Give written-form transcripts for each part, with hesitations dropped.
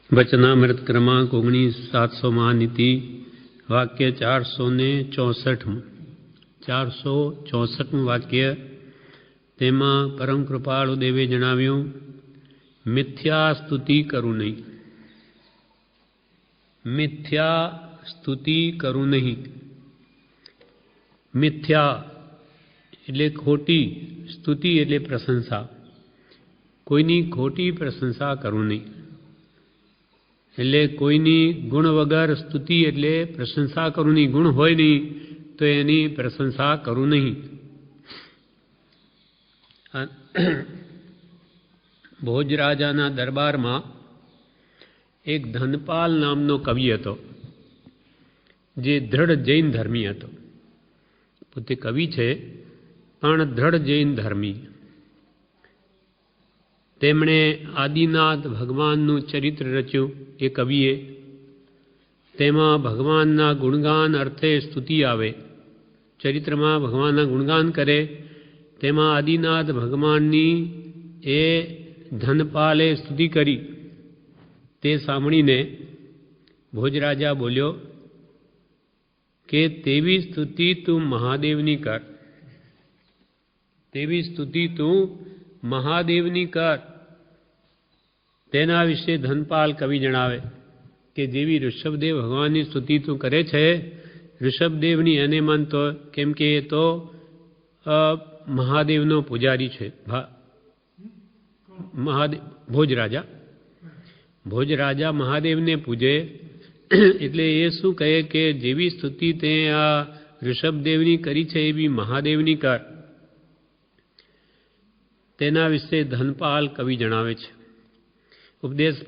वचनामृत क्रमांक 19/700 नीति वाक्य 464 464 वाक्य તેમાં પરમ કૃપાળુ દેવે જણાવ્યું, મિથ્યા સ્તુતિ કરું નહીં. મિથ્યા સ્તુતિ કરું નહીં. મિથ્યા એટલે ખોટી, સ્તુતિ એટલે પ્રશંસા. કોઈની ખોટી પ્રશંસા કરું નહીં. એટલે કોઈની ગુણ વગર સ્તુતિ એટલે પ્રશંસા કરું નહીં. ગુણ હોય નહીં તો એની પ્રશંસા કરું નહીં. ભોજરાજાના દરબારમાં એક ધનપાલ નામનો કવિ હતો, જે દ્રઢ જૈન ધર્મી હતો. પોતે કવિ છે પણ દ્રઢ જૈન ધર્મી. તેમણે આદિનાથ ભગવાનનું ચરિત્ર રચ્યું. એ કવિએ તેમાં ભગવાનના ગુણગાન અર્થે સ્તુતિ આવે. ચરિત્રમાં ભગવાનના ગુણગાન કરે. તેમાં આદિનાથ ભગવાનની એ ધનપાલે સ્તુતિ કરી. તે સાંભળીને ભોજરાજા બોલ્યો કે તેવી સ્તુતિ તું મહાદેવની કર. તેવી સ્તુતિ તું મહાદેવની કર. તેના વિશે ધનપાલ કવિ જણાવે કે જેવી ઋષભદેવ ભગવાનની સ્તુતિ તું કરે છે, ઋષભદેવની એને માનતો, કેમ કે એ તો મહાદેવનો પૂજારી છે. ભોજરાજા મહાદેવને પૂજે. એટલે એ શું કહે કે જેવી સ્તુતિ તે આ ઋષભદેવની કરી છે એવી મહાદેવની કર. તેના વિશે ધનપાલ કવિ જણાવે છે. ઉપદેશ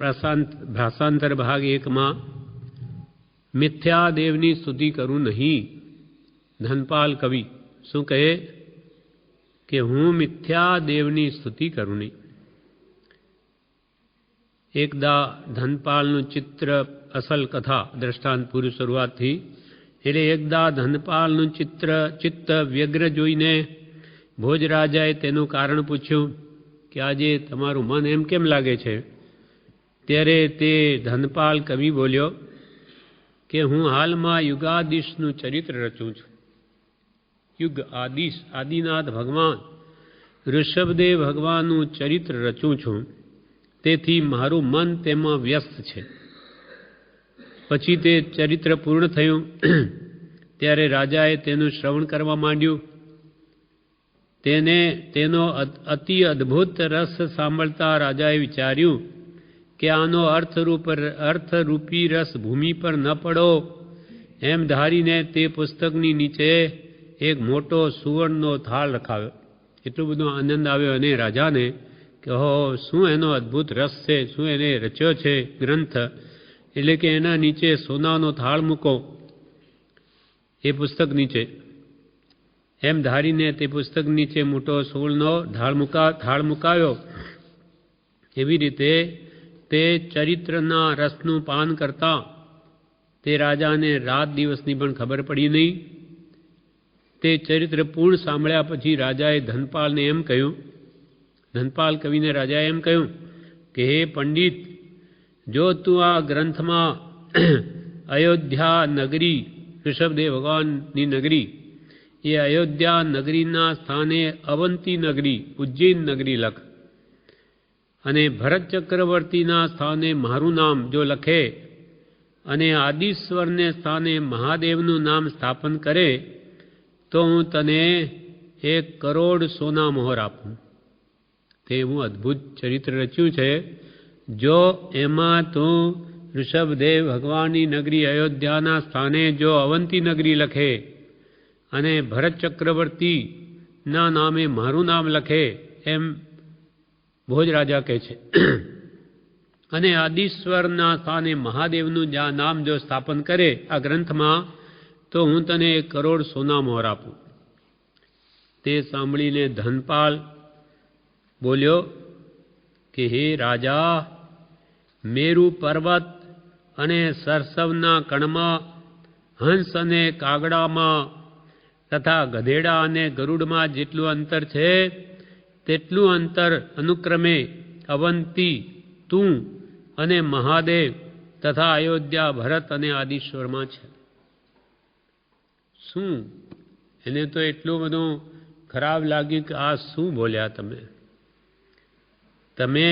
ભાષાંતર ભાગ 1માં મિથ્યા દેવની સ્તુતિ કરું નહીં. ધનપાલ કવિ શું કહે કે હું મિથ્યા દેવની સ્તુતિ કરું નહીં. એકદા ધનપાલનું ચિત્ર, અસલ કથા દ્રષ્ટાંત પૂરી શરૂઆતથી. એટલે એકદા ધનપાલનું ચિત્ત વ્યગ્ર જોઈને ભોજરાજાએ તેનું કારણ પૂછ્યું કે આજે તમારું મન એમ કેમ લાગે છે? ત્યારે તે ધનપાલ કવિ બોલ્યો કે હું હાલમાં યુગાદીશનું ચરિત્ર રચું છું. યુગ આદિશ, આદિનાથ ભગવાન ઋષભદેવ ભગવાનનું ચરિત્ર રચું છું. તેથી મારું મન તેમાં વ્યસ્ત છે. પછી તે ચરિત્ર પૂર્ણ થયું. ત્યારે રાજાએ તેનું શ્રવણ કરવા માંડ્યું. તેનો અતિ અદ્ભુત રસ સાંભળતા રાજાએ વિચાર્યું કે આનો અર્થરૂપી રસ ભૂમિ પર ન પડો. એમ ધારીને તે પુસ્તકની નીચે એક મોટો સુવર્ણનો થાળ રખાવ્યો. એટલો બધો આનંદ આવ્યો અને રાજાને કે શું એનો અદ્ભુત રસ છે, શું એને રચ્યો છે ગ્રંથ. એટલે કે એના નીચે સોનાનો થાળ મૂકો, એ પુસ્તક નીચે. એમ ધારીને તે પુસ્તક નીચે મોટો સુવર્ણનો થાળ મુકાયો. એવી રીતે તે ચરિત્રના રસનું પાન કરતા તે રાજાને રાત દિવસની પણ ખબર પડી નહીં. તે ચરિત્ર પૂર્ણ સાંભળ્યા પછી રાજાએ ધનપાલને એમ કહ્યું, ધનપાલ કવિને રાજાએ એમ કહ્યું કે હે પંડિત, જો તું આ ગ્રંથમાં અયોધ્યા નગરી, ઋષભદેવ ભગવાનની નગરી, એ અયોધ્યા નગરીના સ્થાને અવંતી નગરી, ઉજ્જૈન નગરી લખ, અને ભરત ચક્રવર્તીના સ્થાને મારું નામ જો લખે અને આદિશ્વરને સ્થાને મહાદેવનું નામ સ્થાપન કરે તો હું તને 1 કરોડ સોના મોહર આપું. તે હું અદ્ભુત ચરિત્ર રચ્યું છે. જો એમાં તું ઋષભદેવ ભગવાનની નગરી અયોધ્યાના સ્થાને જો અવંતી નગરી લખે અને ભરત ચક્રવર્તીના નામે મારું નામ લખે, એમ ભોજરાજા કહે છે, અને આદિશ્વરના સ્થાને મહાદેવનું નામ જો સ્થાપન કરે આ ગ્રંથમાં, તો હું તને 1 કરોડ સોના મોહર આપું. તે સાંભળીને ધનપાલ બોલ્યો કે હે રાજા, મેરુ પર્વત અને સરસવના કણમાં, હંસ અને કાગડામાં તથા ગધેડા અને ગરુડમાં જેટલું અંતર છે તેટલું અંતર અનુક્રમે અવંતી, તું અને મહાદેવ તથા અયોધ્યા ભરત અને આદિશ્વરમાં છે. શું એને તો એટલું બધું ખરાબ લાગ્યું કે આ શું બોલ્યા તમે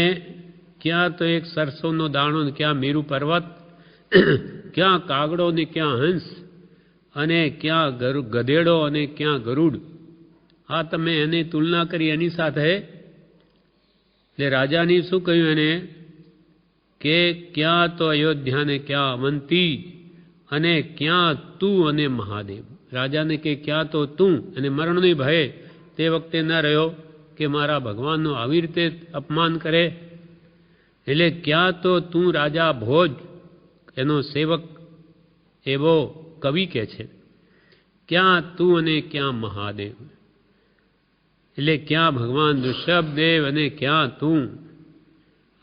ક્યાં તો એક સરસોનો દાણો ને ક્યાં મેરુ પર્વત, ક્યાં કાગડો ને ક્યાં હંસ, અને ક્યાં ગધેડો અને ક્યાં ગરુડ. આ તમે એની તુલના કરી એની સાથે. એટલે રાજાની શું કહ્યું એને કે ક્યાં તો અયોધ્યા ને ક્યાં અવંતી, અને ક્યાં તું અને મહાદેવ. રાજાને કે ક્યાં તો તું, અને મરણની ભય તે વખતે ન રહ્યો કે મારા ભગવાનનું આવી રીતે અપમાન કરે. એટલે ક્યાં તો તું રાજા ભોજ, એનો સેવક એવો કવિ કે છે, ક્યાં તું અને ક્યાં મહાદેવ. એટલે ક્યાં ભગવાન ઋષભદેવ અને ક્યાં તું,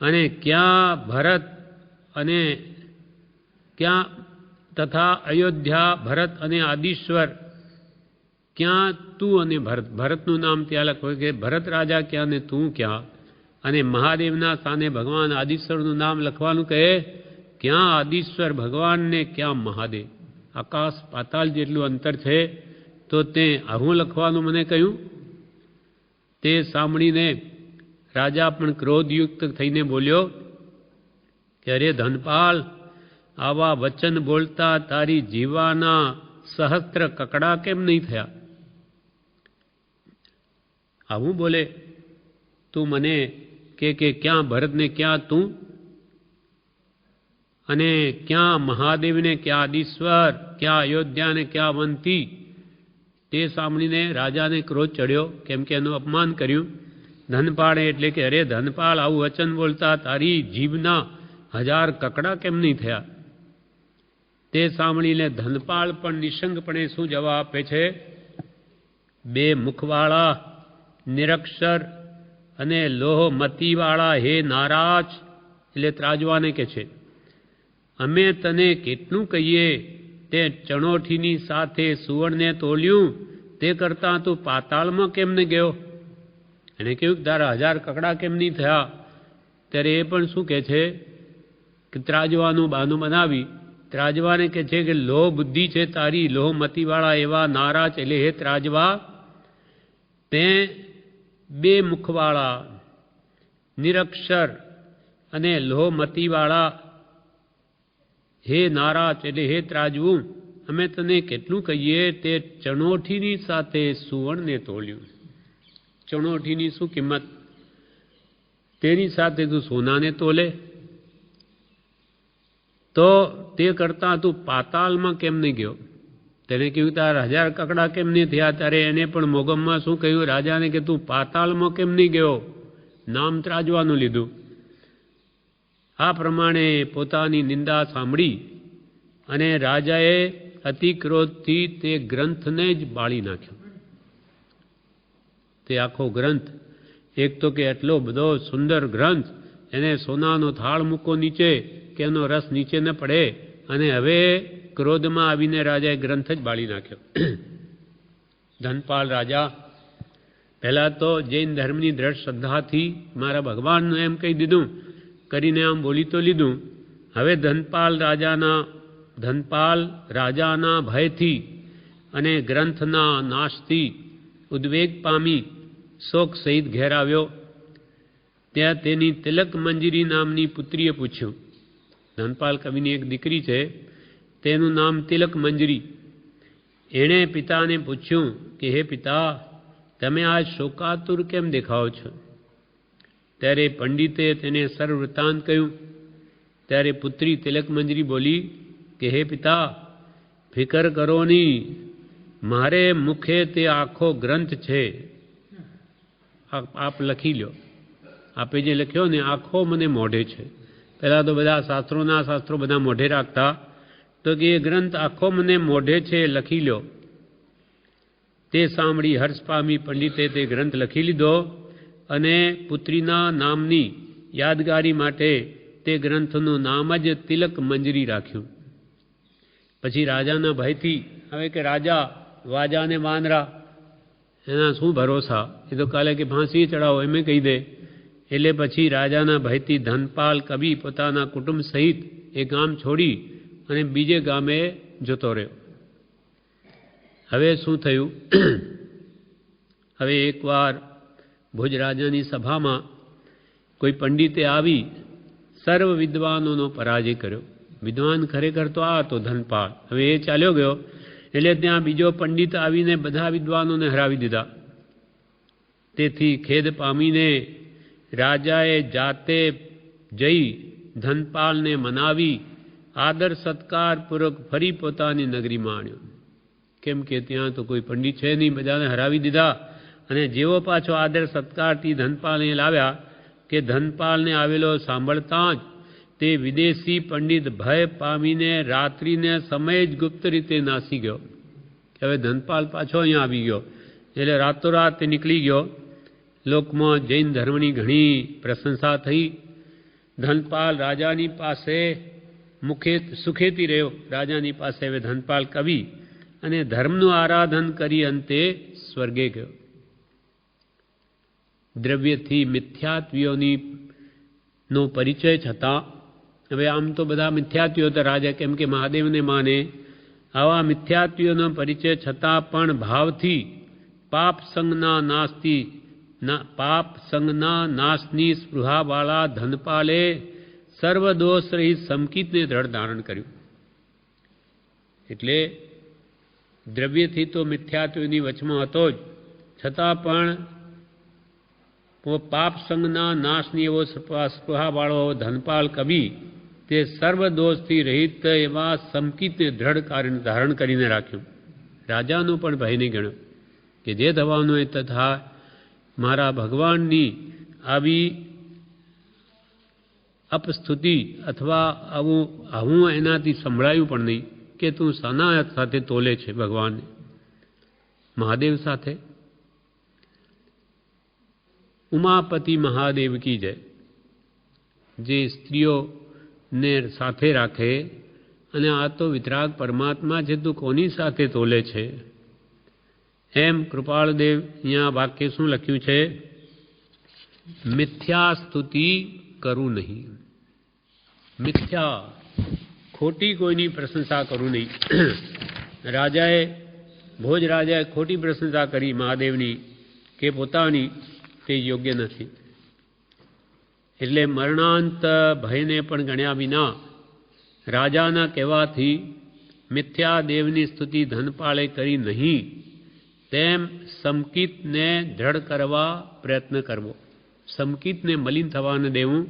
અને ક્યાં ભરત અને ક્યાં તથા અયોધ્યા ભરત અને આદિશ્વર, ક્યાં તું અને ભરત. ભરતનું નામ ત્યાં લખવું કે ભરત રાજા ક્યાં ને તું ક્યાં, અને મહાદેવના સ્થાને ભગવાન આદિશ્વરનું નામ લખવાનું કહે ક્યાં આદિશ્વર ભગવાન ને ક્યાં મહાદેવ. આકાશ પાતાળ જેટલું અંતર છે, તો તે આવું લખવાનું મને કહ્યું. તે સાંભળીને રાજા પણ ક્રોધયુક્ત થઈને બોલ્યો કે અરે ધનપાલ, આવા વચન બોલતા તારી જીવાના સહસ્ત્ર કકડા કેમ નહીં થયા? આવું બોલે તું મને કે ક્યાં ભરતને ક્યાં તું, અને ક્યાં મહાદેવને ક્યાં આદિશ્વર, ક્યાં અયોધ્યાને ક્યાં અવંતી. તે સાંભળીને રાજાને ક્રોધ ચડ્યો, કેમ કે એનું અપમાન કર્યું. ધનપાળે એટલે કે અરે ધનપાળ, આવું વચન બોલતા તારી જીભના 1000 કકડા કેમ નહીં થયા? તે સાંભળીને ધનપાળ પણ નિશંકપણે શું જવાબ આપે છે? 2 મુખવાળા, નિરક્ષર અને લોહમતીવાળા હે નારાજ. એટલે ત્રાજવાને કે છે, અમે તને કેટલું કહીએ, તે ચણોઠીની સાથે સુવર્ણને તોલ્યું, તે કરતાં તું પાતાળમાં કેમ ન ગયો? એને કહ્યું કે તારા 1000 કકડા કેમ નહીં થયા? ત્યારે એ પણ શું કહે છે કે ત્રાજવાનું બહાનું બનાવી. ત્રાજવાને કહે છે કે લોહ બુદ્ધિ છે તારી, લોહમતીવાળા એવા નારાજ. એટલે હે ત્રાજવા, તે 2 મુખવાળા, નિરક્ષર અને લોહમતીવાળા હે નારાજ. એટલે હે ત્રાજવું, અમે તને કેટલું કહીએ, તે ચણોઠીની સાથે સુવર્ણને તોલ્યું. ચણોઠીની શું કિંમત? તેની સાથે તું સોનાને તોલે, તો તે કરતાં તું પાતાળમાં કેમ નહીં ગયો? તેને કહ્યું તારા 1000 કકડા કેમ નહીં થયા? ત્યારે એને પણ મોગમમાં શું કહ્યું રાજાને કે તું પાતાળમાં કેમ નહીં ગયો? નામ ત્રાજવાનું લીધું. આ પ્રમાણે પોતાની નિંદા સાંભળી અને રાજાએ અતિ ક્રોધથી તે ગ્રંથને જ બાળી નાખ્યો. તે આખો ગ્રંથ, એક તો કે એટલો બધો સુંદર ગ્રંથ, એને સોનાનો થાળ મૂકો નીચે કે એનો રસ નીચે ન પડે, અને હવે ક્રોધમાં આવીને રાજાએ ગ્રંથ જ બાળી નાખ્યો. ધનપાલ રાજા પહેલાં તો જૈન ધર્મની દ્રઢ શ્રદ્ધાથી મારા ભગવાનનું એમ કહી દીધું, કરીને આમ બોલી તો લીધું. હવે ધનપાલ રાજાના ભયથી અને ગ્રંથના નાશથી ઉદ્વેગ પામી શોક સહિત ઘેર આવ્યો. ત્યાં તેની તિલક મંજરી નામની પુત્રીએ પૂછ્યું. ધનપાલ કવિની એક દીકરી છે, તેનું નામ તિલક મંજરી. એણે પિતાને પૂછ્યું કે હે પિતા, તમે આજ શોકાતુર કેમ દેખાઓ છો? ત્યારે પંડિતે તેને સર્વવૃત્તાંત કહ્યું. ત્યારે પુત્રી તિલક મંજરી બોલી કે હે પિતા, ફિકર કરો નહીં, મારે મુખે તે આખો ગ્રંથ છે, આપ લખી લો. આપે જે લખ્યો ને આખો મને મોઢે છે. પહેલાં તો બધા શાસ્ત્રો બધા મોઢે રાખતા, તો કે એ ગ્રંથ આખો મને મોઢે છે, લખી લો. તે સાંભળી હર્ષ પામી પંડિતે તે ગ્રંથ લખી લીધો, અને પુત્રીના નામની યાદગારી માટે તે ગ્રંથનું નામ જ તિલક મંજરી રાખ્યું. પછી રાજાના ભયથી, હવે કે રાજા વાજાને વાનરા, એના શું ભરોસા? એ તો કાલે કે ફાંસી ચડાવો એમ કહી દે. એટલે પછી રાજાના ભયથી ધનપાલ કવિ પોતાના કુટુંબ સહિત એ ગામ છોડી અને બીજે ગામે જતો રહ્યો. હવે શું થયું? હવે એકવાર ભુજ રાજાની સભામાં કોઈ પંડિતે આવી સર્વ વિદ્વાનોનો પરાજય કર્યો. વિદ્વાન ખરેખર તો આ હતો ધનપાલ. હવે એ ચાલ્યો ગયો એટલે ત્યાં બીજો પંડિત આવીને બધા વિદ્વાનોને હરાવી દીધા. તેથી ખેદ પામીને રાજાએ જાતે જઈ ધનપાલને મનાવી આદર સત્કારપૂર્વક ફરી પોતાની નગરીમાં આણ્યો. કેમ કે ત્યાં તો કોઈ પંડિત છે નહીં, બધાને હરાવી દીધા. અને જેવો પાછો આદર સત્કારથી ધનપાલને લાવ્યા કે ધનપાલને આવેલો સાંભળતા જ તે વિદેશી પંડિત ભય પામીને રાત્રિને સમય જ ગુપ્ત રીતે નાસી ગયો. હવે ધનપાલ પાછો અહીંયા આવી ગયો એટલે રાતોરાત નીકળી ગયો. લોકમાં જૈન ધર્મની ઘણી પ્રશંસા થઈ. ધનપાલ રાજાની પાસે સુખેથી રહ્યો. રાજાની પાસે હવે ધનપાલ કવિ અને ધર્મનું આરાધન કરી અંતે સ્વર્ગે ગયો. દ્રવ્યથી મિથ્યાત્વીઓની નો પરિચય છતાં, હવે આમ તો બધા મિથ્યાત્વીઓ હતા રાજા, કેમ કે મહાદેવને માને. આવા મિથ્યાત્વીઓનો પરિચય છતાં પણ ભાવથી પાપ સંગના નાશની સ્પૃહાવાળા ધનપાલે સર્વદોષ રહિત સમકિતને દ્રઢ ધારણ કર્યું. એટલે દ્રવ્યથી તો મિથ્યાત્વીઓની વચમાં હતો જ, છતાં પણ પાપ સંગના નાશની એવો સ્પૃહાવાળો ધનપાલ કવિ તે સર્વદોષથી રહિત એવા સમકિતને દ્રઢ ધારણ કરીને રાખ્યું. રાજાનું પણ ભય નહીં ગણ્યો કે જે થવાનું એ તથા મારા ભગવાનની આવી અપસ્તુતિ અથવા આવું એનાથી સંભળાયું પણ નહીં કે તું શાના સાથે તોલે છે ભગવાનને, મહાદેવ સાથે. ઉમાપતિ મહાદેવ કી જય. જે સ્ત્રીઓને સાથે રાખે અને આ તો વિતરાગ પરમાત્મા છે, તું કોની સાથે તોલે છે? એમ કૃપાળદેવ અહીંયા વાક્ય શું લખ્યું છે? મિથ્યા સ્તુતિ કરું નહીં. મિથ્યા ખોટી કોઈની પ્રશંસા કરું નહીં. ભોજ રાજાએ ખોટી પ્રશંસા કરી મહાદેવની કે પોતાની, તે યોગ્ય નથી. એટલે મરણાંત ભયને પણ ગણ્યા વિના રાજાના કહેવાથી મિથ્યા દેવની સ્તુતિ ધનપાળે કરી નહીં, તેમ સમકિતને દ્રઢ કરવા પ્રયત્ન કરવો. સમકિતને મલિન થવા ન દેવું.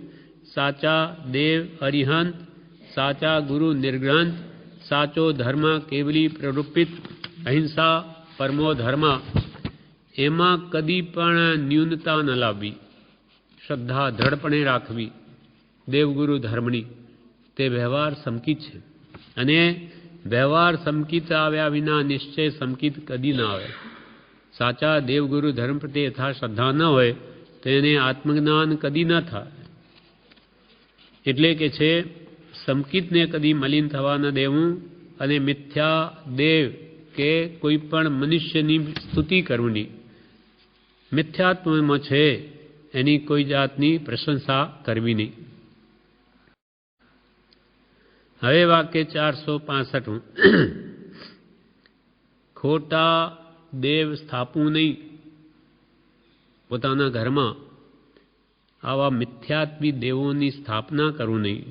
સાચા દેવ અરિહંત, સાચા ગુરુ નિર્ગ્રંથ, સાચો ધર્મ કેવલી પ્રરૂપિત અહિંસા પરમો ધર્મ, એમાં કદી પણ ન્યૂનતા ન લાવવી. શ્રદ્ધા દ્રઢપણે રાખવી દેવગુરુ ધર્મની. તે વ્યવહાર સમકિત છે અને વ્યવહાર સમકિત આવ્યા વિના નિશ્ચય સમકિત કદી ના આવે. સાચા દેવગુરુ ધર્મ પ્રત્યે યથા શ્રદ્ધા ન હોય તો એને આત્મજ્ઞાન કદી ન થાય. એટલે કે છે સમકિતને કદી મલિન થવા ન દેવું અને મિથ્યા દેવ કે કોઈ પણ મનુષ્યની સ્તુતિ કરવી. મિથ્યાત્વમાં છે એની કોઈ જાતની પ્રશંસા કરવી નહીં. હવે વાક્ય 465. ખોટા દેવ સ્થાપવું નહીં. પોતાના ઘરમાં આવા મિથ્યાત્વી દેવોની સ્થાપના કરવું નહીં.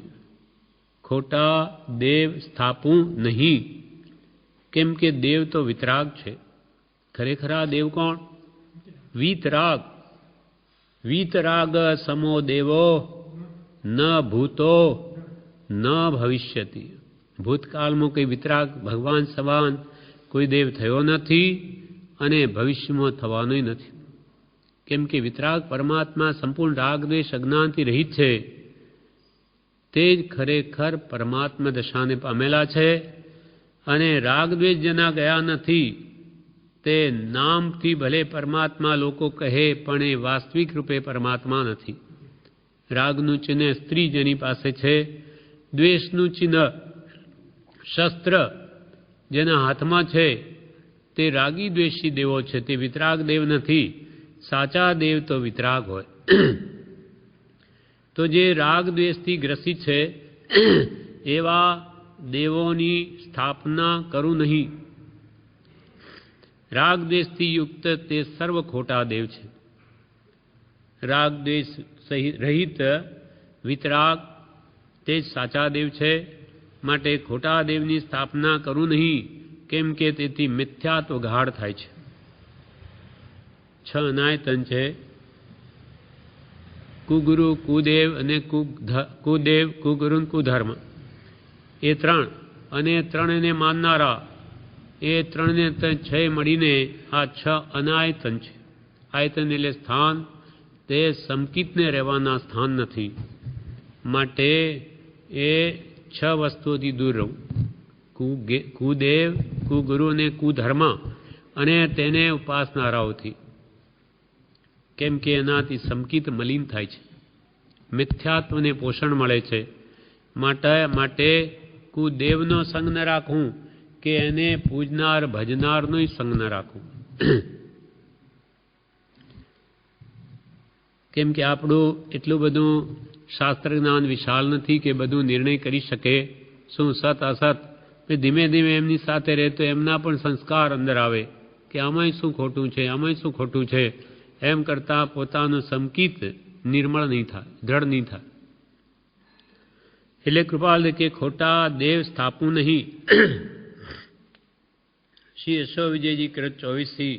ખોટા દેવ સ્થાપવું નહીં. કેમ કે દેવ તો વિતરાગ છે. ખરેખર આ દેવ કોણ? વીતરાગ. વીતરાગ સમો દેવો ન ભૂતો ન ભવિષ્યતિ. ભૂતકાળમાં કોઈ વિતરાગ ભગવાન સમાન કોઈ દેવ થયો નથી અને ભવિષ્યમાં થવાનો નથી. કેમ કે વિતરાગ પરમાત્મા સંપૂર્ણ રાગ દ્વેષ અજ્ઞાનથી રહિત છે. તે જ ખરેખર પરમાત્મા દશાને પામેલા છે. અને રાગ દ્વેષ જેના ગયા નથી તે નામથી ભલે પરમાત્મા લોકો કહે પણ એ વાસ્તવિક રૂપે પરમાત્મા નથી. રાગનું ચિહ્ન સ્ત્રી જેની પાસે છે, દ્વેષનું ચિહ્ન શસ્ત્ર જેના હાથમાં છે તે રાગી દ્વેષી દેવો છે, તે વિતરાગ દેવ નથી. સાચા દેવ તો વિતરાગ હોય. તો જે રાગ દ્વેષથી ગ્રસિત છે એવા દેવોની સ્થાપના કરું નહીં. રાગ દ્વેષથી યુક્ત તે સર્વ ખોટા દેવ છે. રાગ દ્વેષ રહિત વિતરાગ તે જ સાચા દેવ છે. માટે ખોટા દેવની સ્થાપના કરું નહીં, કેમ કે તેથી મિથ્યાત્વ ગાઢ થાય છે. 6 અનાયતન છે: કુગુરુ, કુદેવ અને કુદેવ, કુગુરુ, કુધર્મ. એ 3 અને 3 ને માનનારા, એ 3 ને 6 મળીને આ 6 અનાયતન છે. આયતન એટલે સ્થાન, તે સમકિતને રહેવાના સ્થાન નથી. માટે એ 6 વસ્તુઓથી દૂર રહું. કુદેવ, કુગુરુ અને કુધર્મ અને તેને ઉપાસનારાઓથી, કેમ કે એનાથી સમકિત મલિન થાય છે, મિથ્યાત્વને પોષણ મળે છે. માટે કુદેવનો સંગ ન રાખું કે એને પૂજનાર ભજનારનો સંગ ન રાખું. કેમ કે આપણું એટલું બધું શાસ્ત્ર જ્ઞાન વિશાળ નથી કે બધું નિર્ણય કરી શકે શું સત અસત. ધીમે ધીમે એમની સાથે રહે તો એમના પણ સંસ્કાર અંદર આવે કે આમાંય શું ખોટું છે, આમાંય શું ખોટું છે. એમ કરતાં પોતાનું સમકિત નિર્મળ નહીં થાય, દ્રઢ નહીં થાય. એટલે કૃપાલ કે ખોટા દેવ સ્થાપવું નહીં. શ્રી યશો વિજયજી કૃત 24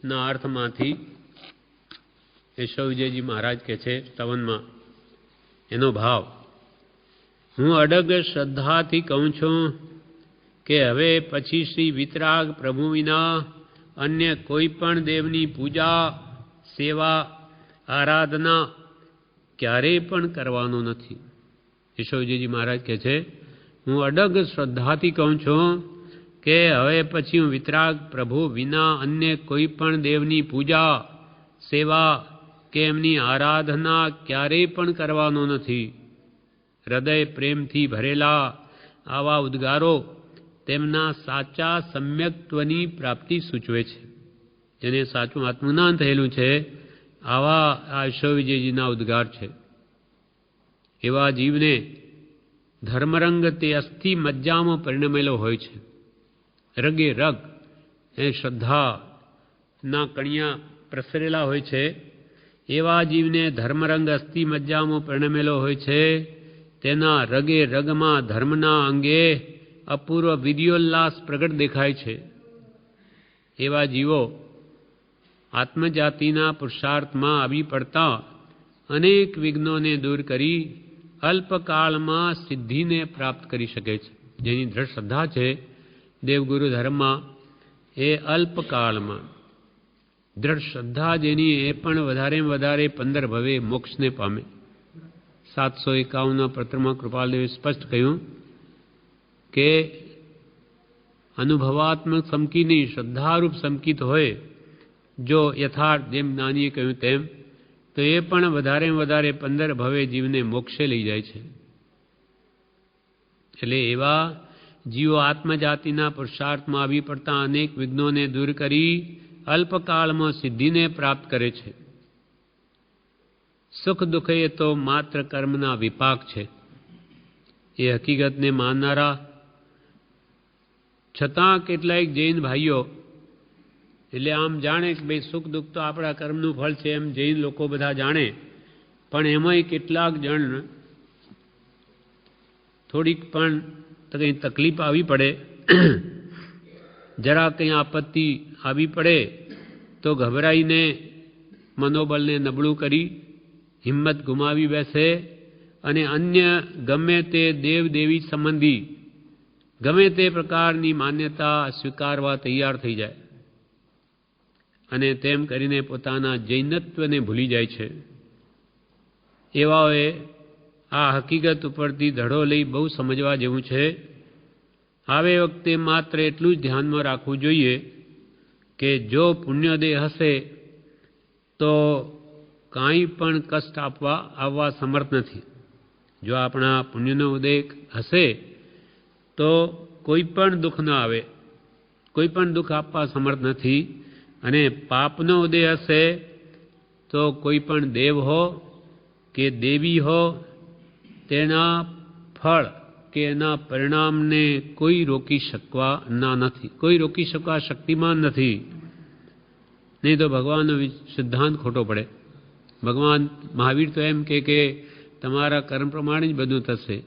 ના અર્થમાંથી યશો વિજયજી મહારાજ કહે છે સ્તવનમાં એનો ભાવ: હું અડગ શ્રદ્ધાથી કહું છું કે હવે પછી શ્રી વિતરાગ પ્રભુ વિના અન્ય કોઈ પણ દેવની પૂજા, સેવા, આરાધના ક્યારેય પણ કરવાનો નથી. યશોજીજી મહારાજ કહે છે, હું અડગ શ્રદ્ધાથી કહું છું કે હવે પછી હું વિતરાગ પ્રભુ વિના અન્ય કોઈ પણ દેવની પૂજા, સેવા કે એમની આરાધના ક્યારેય પણ કરવાનો નથી. હૃદય પ્રેમથી ભરેલા આવા ઉદ્ગારો તેમના સાચા સમ્યક્ત્વની પ્રાપ્તિ સૂચવે છે. જેને સાચું આત્મજ્ઞાન થયેલું છે આવા આ યશોવિજયજીના ઉદ્ગાર છે. એવા જીવને ધર્મરંગ તે અસ્થિ મજ્જામાં પરિણમેલો હોય છે. રગે રગ એ શ્રદ્ધાના કણિયા પ્રસરેલા હોય છે. એવા જીવને ધર્મરંગ અસ્થિ મજ્જામાં પરિણમેલો હોય છે. તેના રગે રગમાં ધર્મના અંગે અપૂર્વ વિદ્યોલ્લાસ પ્રગટ દેખાય છે. એવા જીવો આત્મજાતિના પુરુષાર્થમાં આવી પડતા અનેક વિઘ્નોને દૂર કરી અલ્પકાળમાં સિદ્ધિને પ્રાપ્ત કરી શકે છે. જેની દ્રઢ શ્રદ્ધા છે દેવગુરુ ધર્મમાં, એ અલ્પકાળમાં દ્રઢ શ્રદ્ધા જેની એ પણ વધારે 15 ભવે મોક્ષને પામે. 751 પત્રમાં કૃપાલદેવે સ્પષ્ટ કહ્યું કે અનુભવાત્મક સમકી નહીં, શ્રદ્ધારૂપ સમકિત હોય જો યથાર્થ, જેમ જ્ઞાનીએ કહ્યું તેમ, તો એ પણ વધારે 15 ભવે જીવને મોક્ષે લઈ જાય છે. એટલે એવા જીવો આત્મજાતિના પુરુષાર્થમાં આવી પડતા અનેક વિઘ્નોને દૂર કરી અલ્પકાળમાં સિદ્ધિને પ્રાપ્ત કરે છે. સુખ દુઃખ એ તો માત્ર કર્મના વિપાક છે. એ હકીકતને માનનારા છતાં કેટલાક જૈન ભાઈઓ એટલે આમ જાણે કે ભાઈ સુખ દુઃખ તો આપણા કર્મનું ફળ છે, એમ જૈન લોકો બધા જાણે. પણ એમાંય કેટલાક જણ થોડીક પણ કંઈ તકલીફ આવી પડે, જરા કંઈ આપત્તિ આવી પડે તો ગભરાઈને મનોબળને નબળું કરી હિંમત ગુમાવી બેસે અને અન્ય ગમે તે દેવ દેવી સંબંધી ગમે તે પ્રકારની માન્યતા સ્વીકારવા તૈયાર થઈ જાય અને તેમ કરીને પોતાના જૈનત્વને ભૂલી જાય છે. એવાઓએ આ હકીકત ઉપરથી ધડો લઈ બહુ સમજવા જેવું છે. આવે વખતે માત્ર એટલું જ ધ્યાનમાં રાખવું જોઈએ કે જો પુણ્યદેહ હશે તો કાંઈ પણ કષ્ટ આવવા સમર્થ નથી. જો આપણા પુણ્યનો ઉદય હશે તો કોઈ પણ દુઃખ ન આવે, કોઈ પણ દુઃખ આપવા સમર્થ નથી. અને પાપનો ઉદય હશે તો કોઈ પણ દેવ હો કે દેવી હો તેના ફળ કે એના પરિણામને કોઈ રોકી શકવાના નથી, કોઈ રોકી શકવા શક્તિમાન નથી. નહીં તો ભગવાનનો સિદ્ધાંત ખોટો પડે. ભગવાન મહાવીર તો એમ કે તમારા કર્મ પ્રમાણે જ બધું થશે.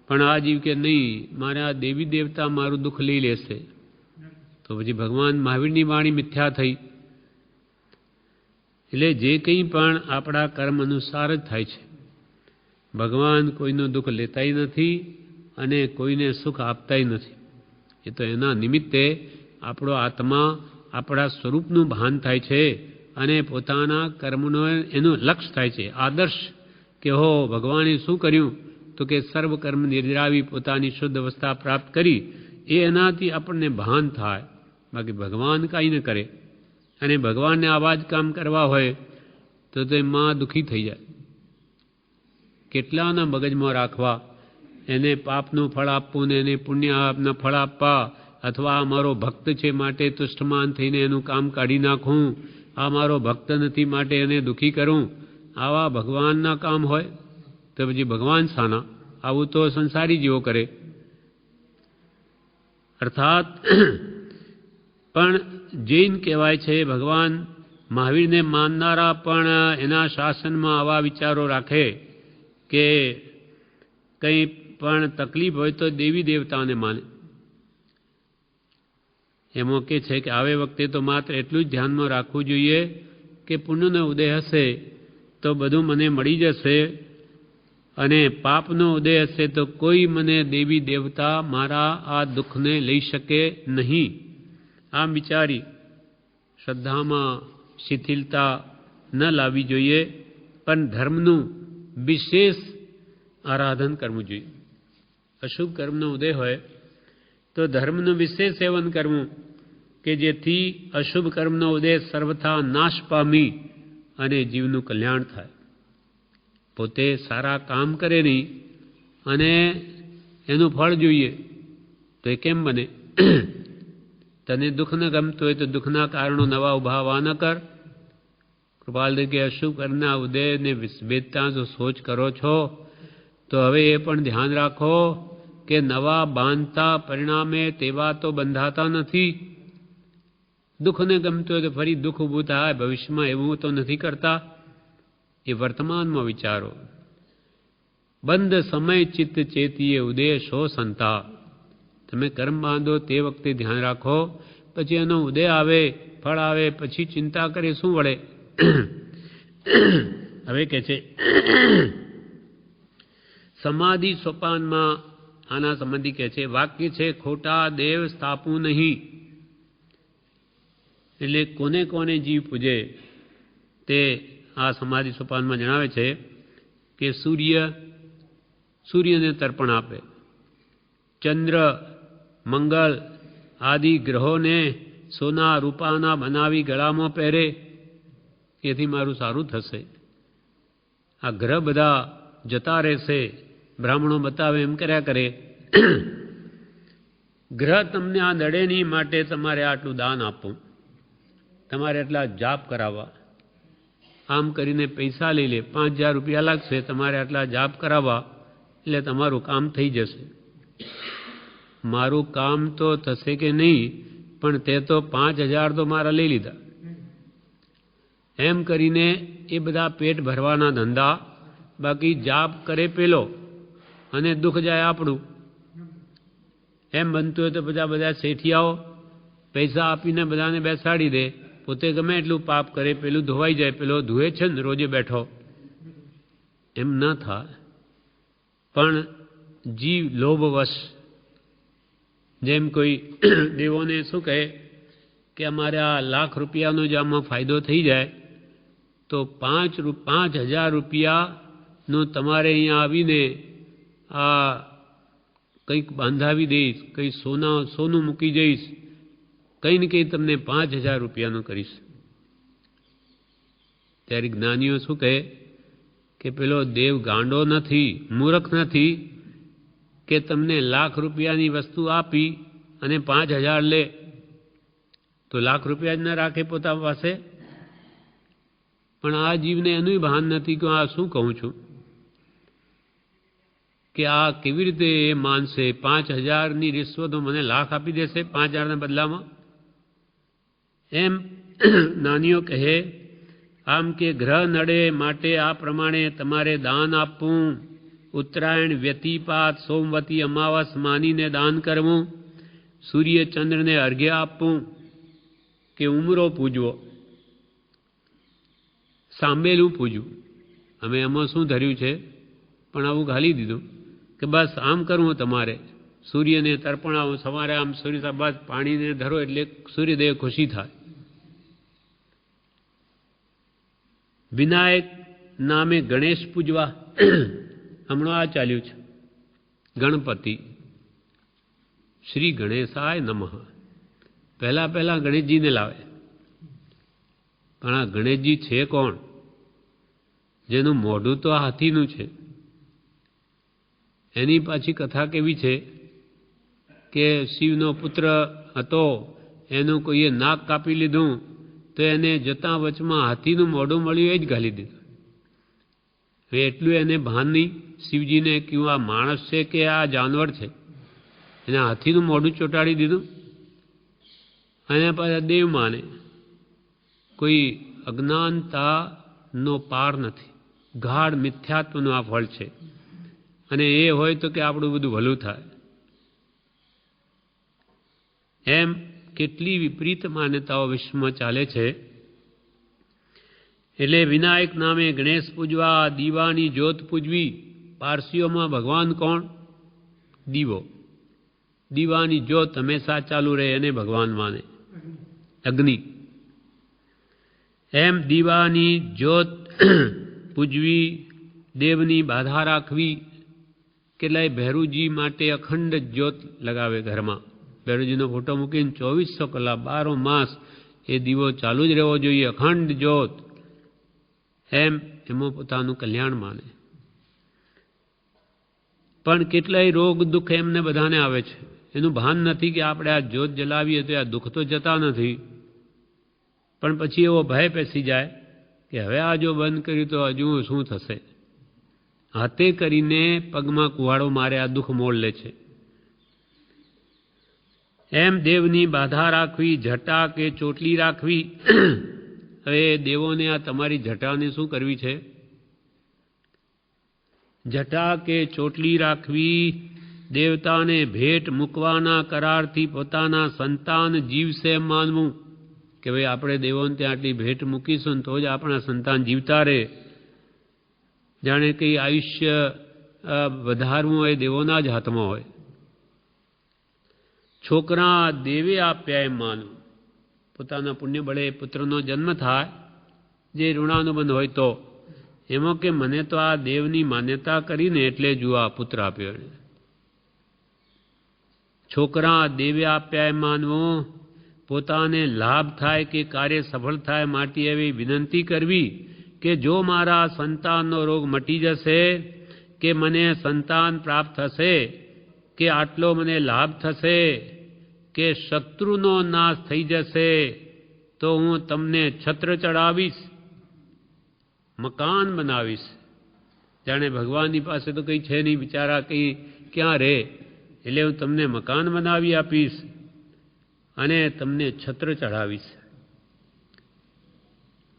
પણ આ જીવ કે નહીં, મારા દેવી દેવતા મારું દુઃખ લઈ લેશે. તો પછી ભગવાન મહાવીરની વાણી મિથ્યા થઈ. એટલે જે કંઈ પણ આપણા કર્મ અનુસાર જ થાય છે. ભગવાન કોઈનું દુઃખ લેતાય નથી અને કોઈને સુખ આપતાય નથી. એ તો એના નિમિત્તે આપણો આત્મા આપણા સ્વરૂપનું ભાન થાય છે અને પોતાના કર્મનો એનું લક્ષ્ય થાય છે, આદર્શ કે હો ભગવાને શું કર્યું તો કે સર્વ કર્મ નિર્જરાવી પોતાની શુદ્ધ અવસ્થા પ્રાપ્ત કરી. એ એનાથી આપણને ભાન થાય. બાકી ભગવાન કાંઈ ન કરે. અને ભગવાનને આવા જ કામ કરવા હોય તો એમાં દુઃખી થઈ જાય. કેટલાના મગજમાં રાખવા, એને પાપનું ફળ આપવું ને એને પુણ્યના ફળ આપવા, અથવા મારો ભક્ત છે માટે તુષ્ટમાન થઈને એનું કામ કાઢી નાખું, આ મારો ભક્ત નથી માટે એને દુઃખી કરું. આવા ભગવાનના કામ હોય તો પછી ભગવાન શાના? આવું તો સંસારી જીવો કરે. અર્થાત પણ જૈન કહેવાય છે, ભગવાન મહાવીરને માનનારા પણ એના શાસનમાં આવા વિચારો રાખે કે કંઈ પણ તકલીફ હોય તો દેવી દેવતાને માને. એમાં કે છે કે આવે વખતે તો માત્ર એટલું જ ધ્યાનમાં રાખવું જોઈએ કે પુણ્યનો ઉદય હશે તો બધું મને મળી જશે, અને પાપનો ઉદય હશે તો કોઈ મને દેવી દેવતા મારા આ દુઃખને લઈ શકે નહીં. આમ વિચારી શ્રદ્ધામાં શિથિલતા ન લાવવી જોઈએ, પણ ધર્મનું વિશેષ આરાધન કરવું જોઈએ. અશુભ કર્મનો ઉદય હોય તો ધર્મનું વિશેષ સેવન કરવું કે જેથી અશુભ કર્મનો ઉદય સર્વથા નાશ પામી અને જીવનું કલ્યાણ થાય. પોતે સારા કામ કરે નહીં અને એનું ફળ જોઈએ તો એ કેમ બને? તને દુઃખ ન ગમતું હોય તો દુઃખના કારણો નવા ઉભા ન કર. કૃપાલ કે અશુભ કર્મના ઉદયને વિસ્ભેદતા જો સોચ કરો છો તો હવે એ પણ ધ્યાન રાખો કે નવા બાંધતા પરિણામે તેવા તો બંધાતા નથી. દુઃખને ગમતું હોય તો ફરી દુઃખ ઊભું થાય, ભવિષ્યમાં એવું તો નથી કરતા. એ વર્તમાનમાં વિચારો. બંધ સમય ચિત્ત ચેતીએ ઉદય શો સંતા. તમે કર્મ બાંધો તે વખતે ધ્યાન રાખો, પછી એનો ઉદય આવે, ફળ આવે, પછી ચિંતા કરે શું વળે? હવે કે છે સમાધિ સોપાનમાં આના સંબંધી કહે છે, વાક્ય છે ખોટા દેવ સ્થાપવું નહીં. એટલે કોને કોને જીવ પૂજે તે આ સમાધિ સોપાનમાં જણાવે છે કે સૂર્યને તર્પણ આપે, ચંદ્ર, મંગળ આદિ ગ્રહોને સોના રૂપાના બનાવી ગળામાં પહેરે, એથી મારું સારું થશે. આ ગ્રહ બધા જતા રહેશે, બ્રાહ્મણો બતાવે એમ કર્યા કરે. ગ્રહ તમને આ દડે નહીં માટે તમારે આટલું દાન આપવું, તમારે એટલા જાપ કરાવવા. આમ કરીને પૈસા લઈ લે, 5000 રૂપિયા લાગશે, તમારે આટલા જાપ કરાવવા એટલે તમારું કામ થઈ જશે. મારું કામ તો થશે કે નહીં, પણ તે તો 5000 તો મારા લઈ લીધા. એમ કરીને એ બધા પેટ ભરવાના ધંધા. બાકી જાપ કરે પેલો અને દુઃખ જાય આપણું. એમ બનતું હોય તો બધા શેઠિયાઓ પૈસા આપીને બધાને બેસાડી દે, પોતે ગમે એટલું પાપ કરે, પેલું ધોવાઈ જાય. પેલો ધોવે છે ને રોજે બેઠો. એમ ન થાય. પણ જીવ લોભવશ, જેમ કોઈ દેવોને શું કહે કે અમારે આ લાખ રૂપિયાનો જો આમાં ફાયદો થઈ જાય તો 5000 રૂપિયાનું તમારે અહીંયા આવીને આ કંઈક બાંધાવી દઈશ, કંઈ સોનું મૂકી જઈશ, કંઈ ને કંઈ તમને 5000 રૂપિયાનું કરીશ. ત્યારે જ્ઞાનીઓ શું કહે કે પેલો દેવ ગાંડો નથી, મૂર્ખ નથી કે તમને લાખ રૂપિયાની વસ્તુ આપી અને 5000 લે, તો લાખ રૂપિયા જ ન રાખે પોતા પાસે? પણ આ જીવને એનું ભાન નથી કે આ શું કહું છું, કે આ કેવી રીતે એ માનશે. 5,000ની રિશ્વત મને લાખ આપી દેશે 5,000ના બદલામાં. એમ નાનીઓ કહે આમ કે ગ્રહ નડે માટે આ પ્રમાણે તમારે દાન આપવું. ઉત્તરાયણ, વ્યતિપાત, સોમવતી અમાવસ માનીને દાન કરવું. સૂર્ય ચંદ્રને અર્ઘ્ય આપવું કે ઉમરો પૂજવો, સાંભેલું પૂજવું. અમે એમાં શું ધર્યું છે, પણ આવું ઘાલી દીધું કે બસ આમ કરવું તમારે. સૂર્યને તર્પણ આવો સવારે, આમ સૂર્ય બાદ પાણીને ધરો એટલે સૂર્યદેવ ખુશી થાય. વિનાયક નામે ગણેશ પૂજવા. હમણાં આ ચાલ્યું છે ગણપતિ. શ્રી ગણેશાય નમઃ. પહેલા ગણેશજીને લાવે, પણ આ ગણેશજી છે કોણ? જેનું મોઢું તો હાથીનું છે. એની પાછી કથા કેવી છે કે શિવનો પુત્ર હતો, એનું કોઈએ નાક કાપી લીધું તો એને જતાં વચમાં હાથીનું મોઢું મળ્યું, એ જ ઘાલી દીધું. હવે એટલું એને ભાન નહીં શિવજીને કે આ માણસ છે કે આ જાનવર છે. એને હાથીનું મોઢું ચોંટાડી દીધું અને પાછા દેવ માને. કોઈ અજ્ઞાનતાનો પાર નથી, ગાઢ મિથ્યાત્વનું આ ફળ છે. અને એ હોય તો કે આપણું બધું ભલું થાય. એમ કેટલી વિપરીત માન્યતાઓ વિશ્વમાં ચાલે છે. એટલે વિનાયક નામે ગણેશ પૂજવા, દીવાની જ્યોત પૂજવી. પારસીઓમાં ભગવાન કોણ? દીવો. દીવાની જ્યોત હંમેશા ચાલુ રહે એને ભગવાન માને, અગ્નિ. એમ દીવાની જ્યોત પૂજવી, દેવની બાધા રાખવી. કેટલાય ભૈરુજી માટે અખંડ જ્યોત લગાવે ઘરમાં. ભૈરુજીનો ફોટો મૂકીને 2400 કલાક 12 માસ એ દીવો ચાલુ જ રહેવો જોઈએ, અખંડ જ્યોત. એમ એમાં પોતાનું કલ્યાણ માને. પણ કેટલાય રોગ દુઃખ એમને બધાને આવે છે. એનું ભાન નથી કે આપણે આ જ્યોત જલાવીએ તો આ દુઃખ તો જતા નથી. પણ પછી એવો ભય પેસી જાય કે હવે આ જો બંધ કર્યું તો હજુ શું થશે. હાથે કરીને પગમાં કુવાડો મારે આ દુઃખ મોળ લે છે. એમ દેવની બાધા રાખવી, જટા કે ચોટલી રાખવી. હવે દેવોને આ તમારી જટાને શું કરવી છે? જટા કે ચોટલી રાખવી. દેવતાને ભેટ મૂકવાના કરારથી પોતાના સંતાન જીવશે માનવું કે ભાઈ આપણે દેવોને ત્યાં આટલી ભેટ મૂકીશું તો જ આપણા સંતાન જીવતા રહે. જાણે કંઈ આયુષ્ય વધારવું હોય દેવોના જ હાથમાં હોય. છોકરા દેવે આપ્યા એમ માનવું. પોતાના પુણ્ય બળે પુત્રનો જન્મ થાય જે ઋણાનુબંધ હોય તો એમાં કે મને તો આ દેવની માન્યતા કરીને એટલે જ આ પુત્ર આપ્યો. છોકરા દેવે આપ્યા એમ માનવું. પોતાને લાભ થાય કે કાર્ય સફળ થાય માટે એવી વિનંતી કરવી કે જો મારા સંતાનનો રોગ મટી જશે, કે મને સંતાન પ્રાપ્ત થશે, કે આટલો મને લાભ થશે, કે શત્રુનો નાશ થઈ જશે તો હું તમને છત્ર ચડાવીશ, મકાન બનાવીશ. જાણે ભગવાનની પાસે તો કંઈ છે નહીં, બિચારા કંઈ ક્યાં રહે, એટલે હું તમને મકાન બનાવી આપીશ અને તમને છત્ર ચડાવીશ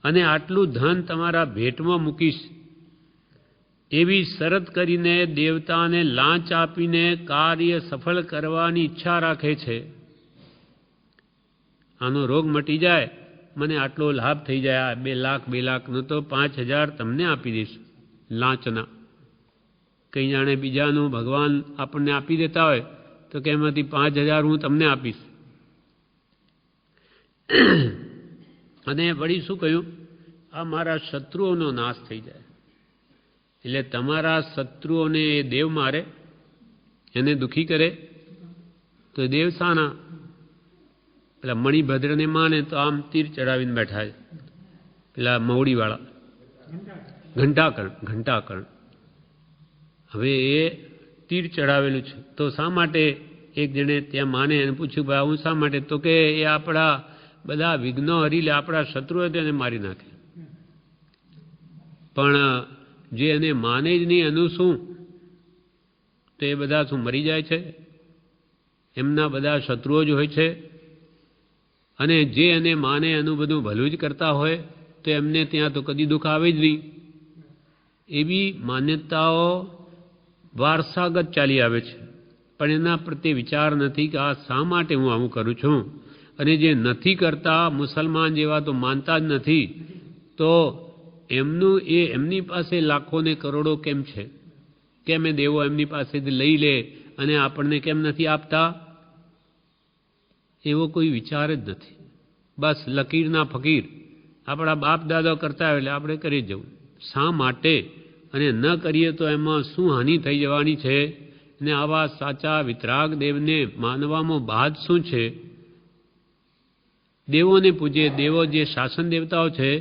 અને આટલું ધન તમારા ભેટમાં મૂકીશ. એવી શરત કરીને દેવતાને લાંચ આપીને કાર્ય સફળ કરવાની ઈચ્છા રાખે છે. આનો રોગ મટી જાય, મને આટલો લાભ થઈ જાય, 2 લાખ 2 લાખનો તો 5,000 તમને આપી દઈશ લાંચના. કંઈ જાણે બીજાનું ભગવાન આપણને આપી દેતા હોય તો કે એમાંથી 5,000 હું તમને આપીશ. અને વળી શું કહ્યું? આ મારા શત્રુઓનો નાશ થઈ જાય. એટલે તમારા શત્રુઓને એ દેવ મારે, એને દુઃખી કરે તો દેવ સાના? પેલા મણિભદ્રને માને તો આમ તીર ચડાવીને બેઠા છે, પેલા મવડીવાળા ઘંટાકર્ણ. હવે એ તીર ચડાવેલું છે તો શા માટે? એક જણે ત્યાં માને એને પૂછ્યું ભાઈ હું શા માટે? તો કે એ આપણા બધા વિઘ્નો હરી લે, આપણા શત્રુઓ તેને મારી નાખે. પણ જે એને માને જ નહીં એનું શું? તો એ બધા શું મરી જાય છે? એમના બધા શત્રુઓ જ હોય છે. અને જે એને માને એનું બધું ભલું જ કરતા હોય તો એમને ત્યાં તો કદી દુઃખ આવે જ નહીં. એવી માન્યતાઓ વારસાગત ચાલી આવે છે, પણ એના પ્રત્યે વિચાર નથી કે આ શા માટે હું આવું કરું છું. અને જે નથી કરતા, મુસલમાન જેવા તો માનતા જ નથી, તો એમની પાસે લાખો ને કરોડો કેમ છે? કેમ એ દેવો એમની પાસેથી લઈ લે અને આપણને કેમ નથી આપતા? એવો કોઈ વિચાર જ નથી. બસ લકીરના ફકીર આપણા બાપ દાદા કરતા એટલે આપણે કરી જવું. શા માટે? અને ન કરીએ તો એમાં શું હાનિ થઈ જવાની છે? ને આવા સાચા વિતરાગ દેવને માનવામાં બાદ શું છે? દેવોને પૂજે. દેવો જે શાસન દેવતાઓ છે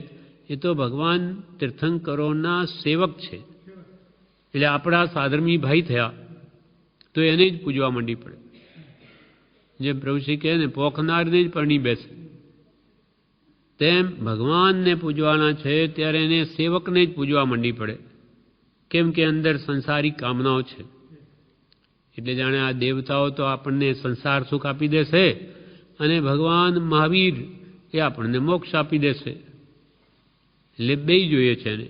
એ તો ભગવાન તીર્થંકરોના સેવક છે. એટલે આપણા સાધર્મી ભાઈ થયા તો એને જ પૂજવા માંડી પડે. જે પ્રભુશ્રી કહે ને, પોખનારને જ પરણી બેસે, તેમ ભગવાનને પૂજવાના છે ત્યારે એને સેવકને જ પૂજવા માંડી પડે. કેમ કે અંદર સંસારી કામનાઓ છે. એટલે જાણે આ દેવતાઓ તો આપણને સંસાર સુખ આપી દેશે અને ભગવાન મહાવીર એ આપણને મોક્ષ આપી દેશે. એટલે બેય જોઈએ છે એને.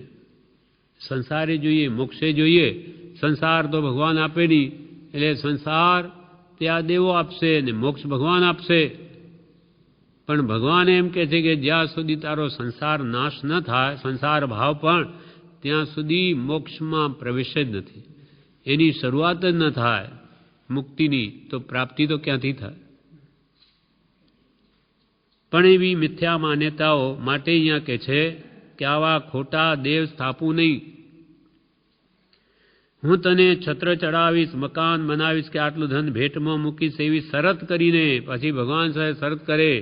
સંસારે જોઈએ, મોક્ષે જોઈએ. સંસાર તો ભગવાન આપે નહીં, એટલે સંસાર તે આ દેવો આપશે ને મોક્ષ ભગવાન આપશે. પણ ભગવાન એમ કહે છે કે જ્યાં સુધી તારો સંસાર નાશ ન થાય, સંસાર ભાવ પણ, ત્યાં સુધી મોક્ષમાં પ્રવેશ જ નથી. એની શરૂઆત જ ન થાય મુક્તિની, તો પ્રાપ્તિ તો ક્યાંથી થાય? પણ એવી મિથ્યા માન્યતાઓ માટે અહીંયા કહે છે કે આવા ખોટા દેવ સ્થાપવું નહીં. હું તને છત્ર ચડાવીશ, મકાન બનાવીશ, કે આટલું ધન ભેટમાં મૂકીશ, એવી શરત કરીને પછી ભગવાન સાહેબ શરત કરે,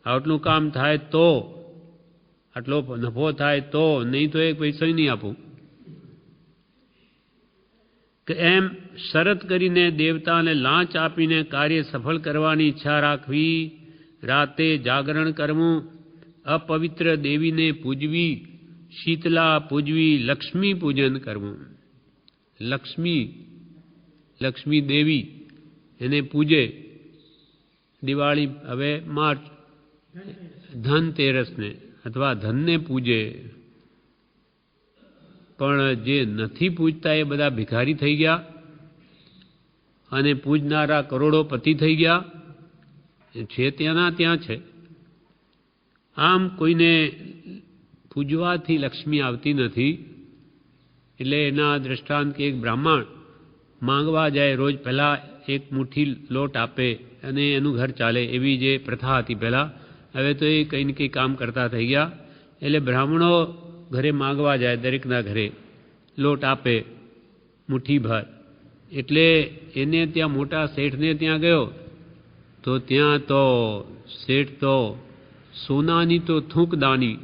આટલું કામ થાય તો, આટલો નફો થાય તો, નહીં તો એક પૈસા નહીં આપું. કે એમ શરત કરીને દેવતાને લાંચ આપીને કાર્ય સફળ કરવાની ઈચ્છા રાખવી, રાતે જાગરણ કરવું, અપવિત્ર દેવીને પૂજવી, શીતલા પૂજવી, લક્ષ્મી પૂજન કરવું. લક્ષ્મી દેવી એને પૂજે. દિવાળી હવે માર્ચ, ધનતેરસને અથવા ધનને પૂજે. પણ જે નથી પૂજતા એ બધા ભિખારી થઈ ગયા અને પૂજનારા કરોડોપતિ થઈ ગયા છે. ત્યાંના ત્યાં છે. આમ કોઈને પૂજવાથી લક્ષ્મી આવતી નથી. એટલે એના દ્રષ્ટાંત કે એક બ્રાહ્મણ માંગવા જાય, રોજ પહેલાં એક મુઠ્ઠી લોટ આપે અને એનું ઘર ચાલે, એવી જે પ્રથા હતી પહેલાં. હવે તો એ કંઈ ને કંઈ કામ કરતા થઈ ગયા. એટલે બ્રાહ્મણો ઘરે માંગવા જાય, દરેકના ઘરે લોટ આપે મુઠ્ઠીભર. એટલે એને ત્યાં મોટા શેઠને ત્યાં ગયો તો ત્યાં તો શેઠ તો સોનાની તો થૂંકદાની,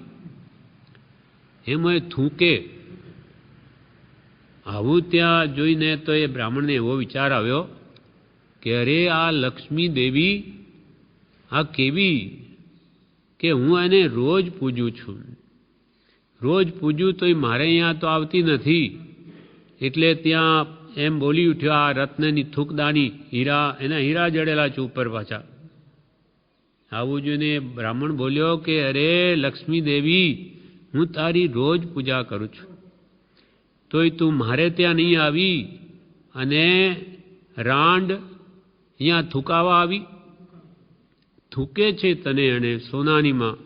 એમાં થૂંકે. આવું ત્યાં જોઈને તો એ બ્રાહ્મણને એવો વિચાર આવ્યો કે અરે આ લક્ષ્મી દેવી આ કેવી, કે હું એને રોજ પૂજું છું, રોજ પૂજું તોય મારે અહીંયા તો આવતી નથી. એટલે ત્યાં એમ બોલી ઉઠ્યો, આ રત્નની થૂકદાની, હીરા, એના હીરા જડેલા છે ઉપર પાછા. આવું જોઈને બ્રાહ્મણ બોલ્યો કે અરે લક્ષ્મી દેવી, હું તારી રોજ પૂજા કરું છું, તોય તું મારે ત્યાં નહીં આવી અને રાંડ અહીંયા થૂકાવા આવી. થૂકે છે તને એને સોનાનીમાં,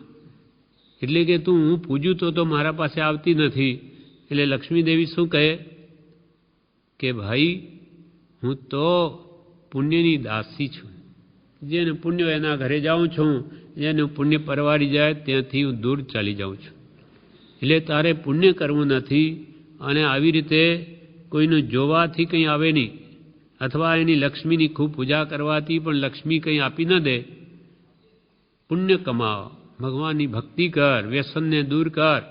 એટલે કે તું હું પૂજું તો મારા પાસે આવતી નથી. એટલે લક્ષ્મી દેવી શું કહે કે ભાઈ હું તો પુણ્યની દાસી છું, જેને પુણ્ય એના ઘરે જાઉં છું, જેનું પુણ્ય પરવારી જાય ત્યાંથી હું દૂર ચાલી જાઉં છું. એટલે તારે પુણ્ય કરવું નથી અને આવી રીતે કોઈનું જોવાથી કંઈ આવે નહીં, અથવા એની લક્ષ્મીની ખૂબ પૂજા કરવાથી પણ લક્ષ્મી કંઈ આપી ન દે. પુણ્ય કમાવ, ભગવાનની ભક્તિ કર, વ્યસનને દૂર કર,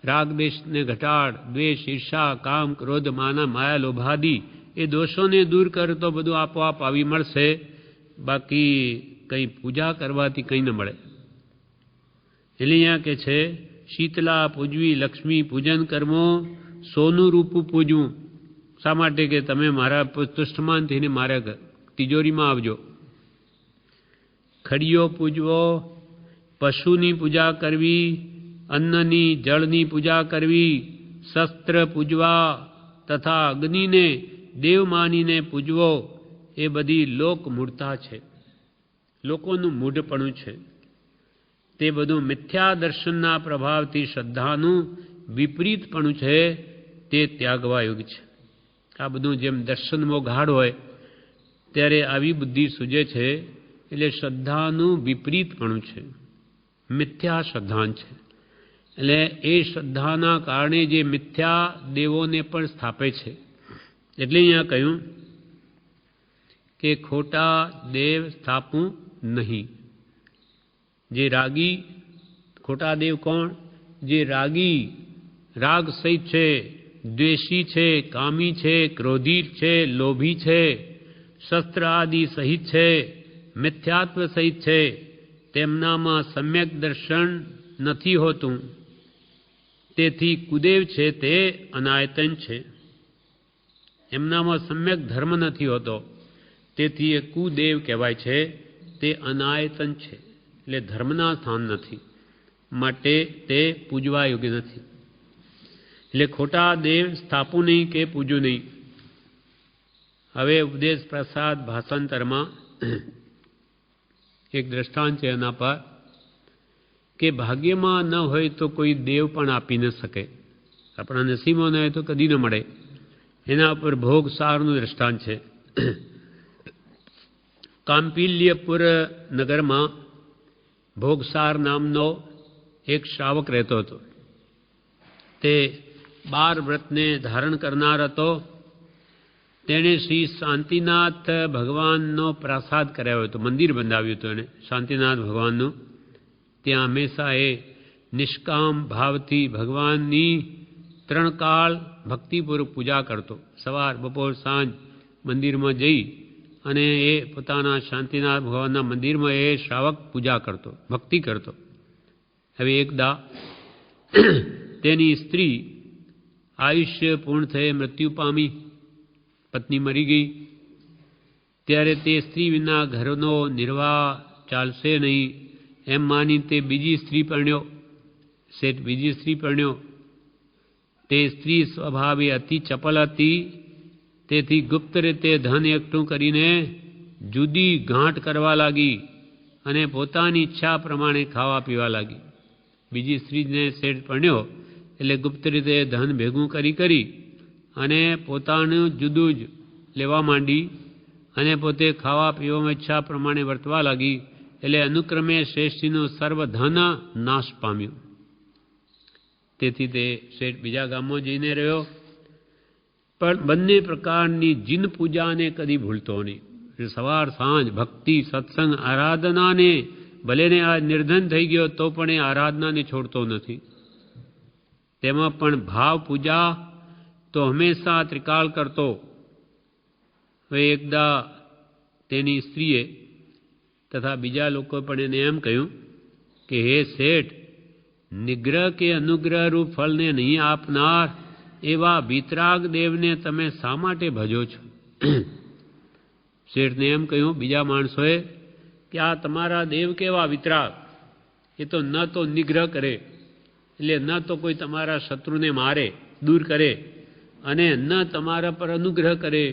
રાગ દેશને ઘટાડ, દ્વેષ, ઈર્ષા, કામ, ક્રોધ, માના, માયા, લોભાદી એ દોષોને દૂર કર તો બધું આપોઆપ આવી મળશે. બાકી કંઈ પૂજા કરવાથી કંઈ ન મળે. એટલે અહીંયા કે છે શીતલા પૂજવી, લક્ષ્મી પૂજન કરવું, સોનું રૂપું પૂજવું. શા માટે? કે તમે મારા તુષ્ટમાન થઈને મારા તિજોરીમાં આવજો. ખડીઓ પૂજવો, પશુની પૂજા કરવી, અન્નની જળની પૂજા કરવી, શસ્ત્ર પૂજવા તથા અગ્નિને દેવ માનીને પૂજવો, એ બધી લોકમૂળતા છે, લોકોનું મૂઢપણું છે. તે બધું મિથ્યા દર્શનના પ્રભાવથી શ્રદ્ધાનું વિપરીતપણું છે, તે ત્યાગવા યોગ્ય છે. આ બધું જેમ દર્શનમાં ગાઢ હોય ત્યારે આવી બુદ્ધિ સૂજે છે, એટલે શ્રદ્ધાનું વિપરીતપણું છે, મિથ્યા શ્રદ્ધા છે. એટલે એ શ્રદ્ધાના કારણે જે મિથ્યા દેવોને પણ સ્થાપે છે. એટલે અહીંયા કહ્યું કે ખોટા દેવ સ્થાપવું નહીં. જે રાગી, ખોટા દેવ કોણ? જે રાગી, રાગ સહિત છે, દ્વેષી છે, કામી છે, ક્રોધી છે, લોભી છે, શસ્ત્ર આદિ સહિત છે, મિથ્યાત્વ સહિત છે, તેમનામાં સમ્યક દર્શન નથી હોતું. તેથી કુદેવ છે તે અનાયતન છે. એમનામાં સમ્યક ધર્મ નથી હોતો, તેથી એ કુદેવ કહેવાય છે. તે અનાયતન છે, એટલે ધર્મના સ્થાન નથી, માટે તે પૂજવા યોગ્ય નથી. એટલે ખોટા દેવ સ્થાપવું નહીં કે પૂજવું નહીં. હવે ઉપદેશ પ્રસાદ ભાષાંતરમાં એક દ્રષ્ટાંત છે એના પર, કે ભાગ્યમાં ન હોય તો કોઈ દેવ પણ આપી ન શકે, આપણા નસીબમાં ન હોય તો કદી ન મળે. એના ઉપર ભોગસારનું દ્રષ્ટાંત છે. કાંપિલ્યપુર નગરમાં ભોગસાર નામનો એક શ્રાવક રહેતો હતો. તે 12 વ્રતને ધારણ કરનાર હતો. તેણે શ્રી શાંતિનાથ ભગવાનનો પ્રસાદ કરાવ્યો હતો, મંદિર બંધાવ્યું હતું એણે શાંતિનાથ ભગવાનનું. ત્યાં હંમેશા એ નિષ્કામ ભાવથી ભગવાનની 3 કાળ ભક્તિપૂર્વક પૂજા કરતો. સવાર, બપોર, સાંજ મંદિરમાં જઈ અને એ પોતાના શાંતિનાથ ભગવાનના મંદિરમાં એ શ્રાવક પૂજા કરતો, ભક્તિ કરતો. હવે એકદા તેની સ્ત્રી આયુષ્ય પૂર્ણ થયે મૃત્યુ પામી, પત્ની મરી ગઈ. ત્યારે તે સ્ત્રી વિના ઘરનો નિર્વાહ ચાલશે નહીં એમ માની તે બીજી સ્ત્રી પરણ્યો. શેઠ બીજી સ્ત્રી પરણ્યો. તે સ્ત્રી સ્વભાવે અતિ ચપલ હતી, તેથી ગુપ્ત રીતે ધન એકઠું કરીને જુદી ગાંઠ કરવા લાગી અને પોતાની ઈચ્છા પ્રમાણે ખાવા પીવા લાગી. બીજી સ્ત્રીને શેઠ પરણ્યો એટલે ગુપ્ત રીતે ધન ભેગું કરી અને પોતાનું જુદું જ લેવા માંડી અને પોતે ખાવા પીવામાં ઈચ્છા પ્રમાણે વર્તવા લાગી. એટલે અનુક્રમે શ્રેષ્ઠીનું સર્વ ધન નાશ પામ્યું. તેથી તે શેઠ બીજા ગામમાં જઈને રહ્યો, પણ બંને પ્રકારની જીન પૂજાને કદી ભૂલતો નહીં. સવાર સાંજ ભક્તિ, સત્સંગ, આરાધનાને ભલેને આ નિર્ધન થઈ ગયો તો પણ એ આરાધનાને છોડતો નથી. તેમાં પણ ભાવ પૂજા તો હંમેશા ત્રિકાળ કરતો. હવે એકદા તેની સ્ત્રીએ તથા બીજા લોકો પણ એને એમ કહ્યું કે હે શેઠ, નિગ્રહ કે અનુગ્રહ રૂપ ફળને નહીં આપનાર એવા વિતરાગ દેવને તમે શા માટે ભજો છો? શેઠને એમ કહ્યું બીજા માણસોએ કે આ તમારા દેવ કેવા વિતરાગ, એ તો ન તો નિગ્રહ કરે, એટલે ન તો કોઈ તમારા શત્રુને મારે, દૂર કરે, અને ન તમારા પર અનુગ્રહ કરે,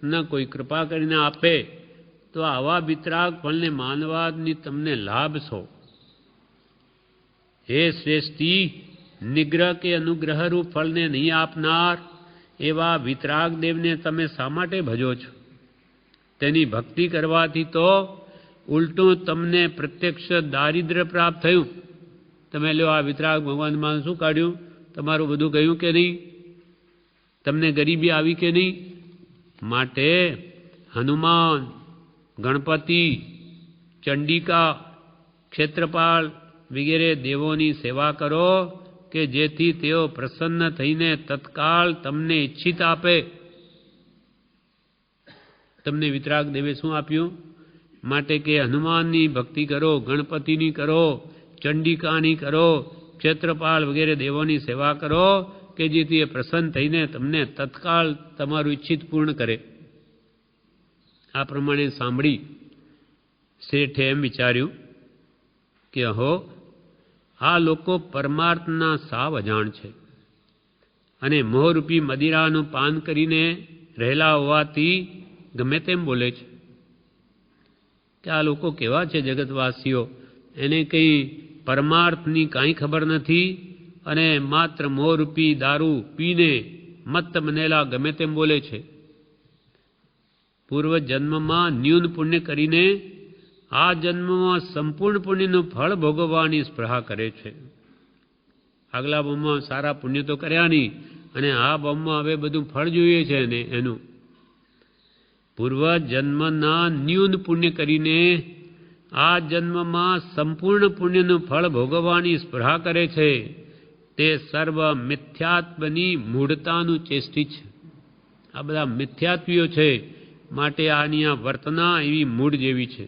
ન કોઈ કૃપા કરીને આપે. તો આવા વિતરાગ ફળને માનવાની તમને લાભ છો? હે શ્રેષ્ઠી, નિગ્રહ કે અનુગ્રહ રૂપ ફળને નહીં આપનાર એવા વિતરાગ દેવને તમે શા માટે ભજો છો? તેની ભક્તિ કરવાથી તો ઉલટું તમને પ્રત્યક્ષ દારિદ્ર્ય પ્રાપ્ત થયું. તમે લ્યો આ વિતરાગ ભગવાનમાં શું કાઢ્યું? તમારું બધું ગયું કે નહીં? તમને ગરીબી આવી કે નહીં? માટે હનુમાન, ગણપતિ, ચંડિકા, ક્ષેત્રપાલ વગેરે દેવોની સેવા કરો કે જેથી તેઓ પ્રસન્ન થઈને તત્કાળ તમને ઈચ્છિત આપે. તમને વિતરાગ દેવે શું આપ્યું? માટે કે હનુમાનની ભક્તિ કરો, ગણપતિની કરો, ચંડિકાની કરો, ક્ષેત્રપાલ વગેરે દેવોની સેવા કરો કે જેથી એ પ્રસન્ન થઈને તમને તત્કાળ તમારું ઈચ્છિત પૂર્ણ કરે. આ પ્રમાણે સાંભળી શેઠે એમ વિચાર્યું કે અહો, આ લોકો પરમાર્થના સાવ અજાણ છે અને મોહરૂપી મદિરાનું પાન કરીને રહેલા હોવાથી ગમે તેમ બોલે છે. કે આ લોકો કેવા છે જગતવાસીઓ, એને કંઈ પરમાર્થની કાંઈ ખબર નથી અને માત્ર મોહરૂપી દારૂ પીને મત્ત બનેલા ગમે તેમ બોલે છે. પૂર્વ જન્મમાં ન્યૂન પુણ્ય કરીને આ જન્મમાં સંપૂર્ણ પુણ્યનું ફળ ભોગવવાની સ્પૃહા કરે છે. આગલા બોમમાં સારા પુણ્ય તો કર્યા નહીં અને આ બોમમાં હવે બધું ફળ જોઈએ છે ને એનું. પૂર્વ જન્મના ન્યૂન પુણ્ય કરીને આ જન્મમાં સંપૂર્ણ પુણ્યનું ફળ ભોગવવાની સ્પૃહા કરે છે. તે સર્વ મિથ્યાત્મની મૂઢતાનું ચેષ્ટિ છે. આ બધા મિથ્યાત્વીઓ છે, માટે આની આ વર્તના એવી મૂઢ જેવી છે.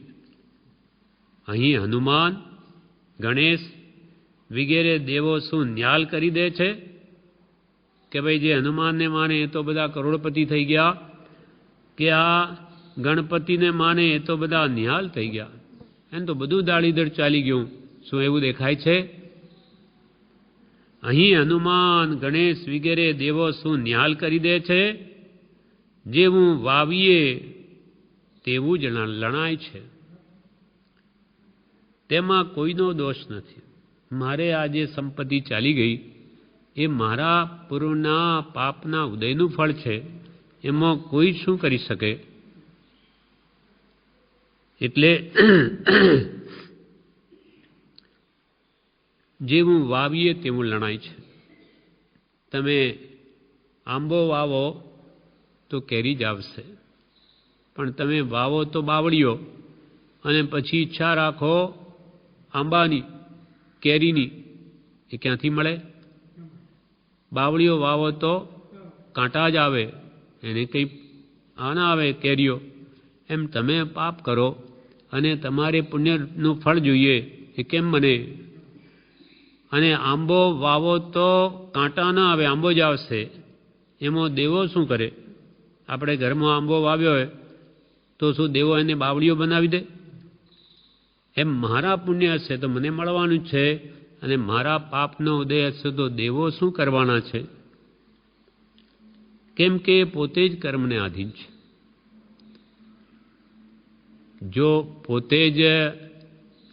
અહીં હનુમાન, ગણેશ વગેરે દેવો શું ન્યાલ કરી દે છે કે ભાઈ જે હનુમાનને માને એ તો બધા કરોડપતિ થઈ ગયા, કે આ ગણપતિને માને એ તો બધા નિહાલ થઈ ગયા, એને તો બધું દાળીદર ચાલી ગયું. શું એવું દેખાય છે? અહીં હનુમાન, ગણેશ વગેરે દેવો શું નિહાલ કરી દે છે? જેવું વાવીએ તેવું જ લણાય છે. તેમાં કોઈનો દોષ નથી. મારે આ જે સંપત્તિ ચાલી ગઈ એ મારા પૂર્વના પાપના ઉદયનું ફળ છે, એમાં કોઈ શું કરી શકે? એટલે જેવું વાવીએ તેવું લણાય છે. તમે આંબો વાવો તો કેરી જ આવશે, પણ તમે વાવો તો બાવળીઓ અને પછી ઈચ્છા રાખો આંબાની, કેરીની, એ ક્યાંથી મળે? બાવળીઓ વાવો તો કાંટા જ આવે, એને કંઈ આના આવે કેરીઓ. એમ તમે પાપ કરો અને તમારે પુણ્યનું ફળ જોઈએ, એ કેમ બને? અને આંબો વાવો તો કાંટા ના આવે, આંબો જ આવશે. એમાં દેવો શું કરે? આપણે ઘરમાં આંબો વાવ્યો હોય તો શું દેવો એને બાવળીઓ બનાવી દે? એમ મારા પુણ્ય હશે તો મને મળવાનું છે, અને મારા પાપનો ઉદય હશે તો દેવો શું કરવાના છે? કેમ કે પોતે જ કર્મને આધીન છે. જો પોતે જ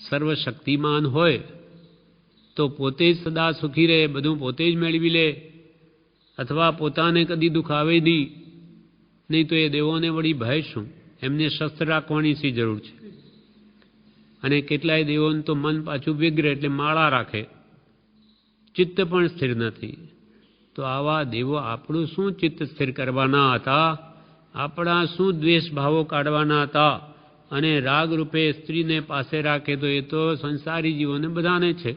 સર્વશક્તિમાન હોય તો પોતે જ સદા સુખી રહે, બધું પોતે જ મેળવી લે, અથવા પોતાને કદી દુઃખ આવે નહીં તો એ દેવોને વળી ભય શું? એમને શસ્ત્ર રાખવાની શી જરૂર છે? અને કેટલાય દેવોનું તો મન પાછું વિગ્રહ એટલે માળા રાખે, ચિત્ત પણ સ્થિર નથી. તો આવા દેવો આપણું શું ચિત્ત સ્થિર કરવાના હતા? આપણા શું દ્વેષ ભાવો કાઢવાના હતા? અને રાગ રૂપે સ્ત્રીને પાસે રાખે તો એ તો સંસારી જીવોને બધાને છે.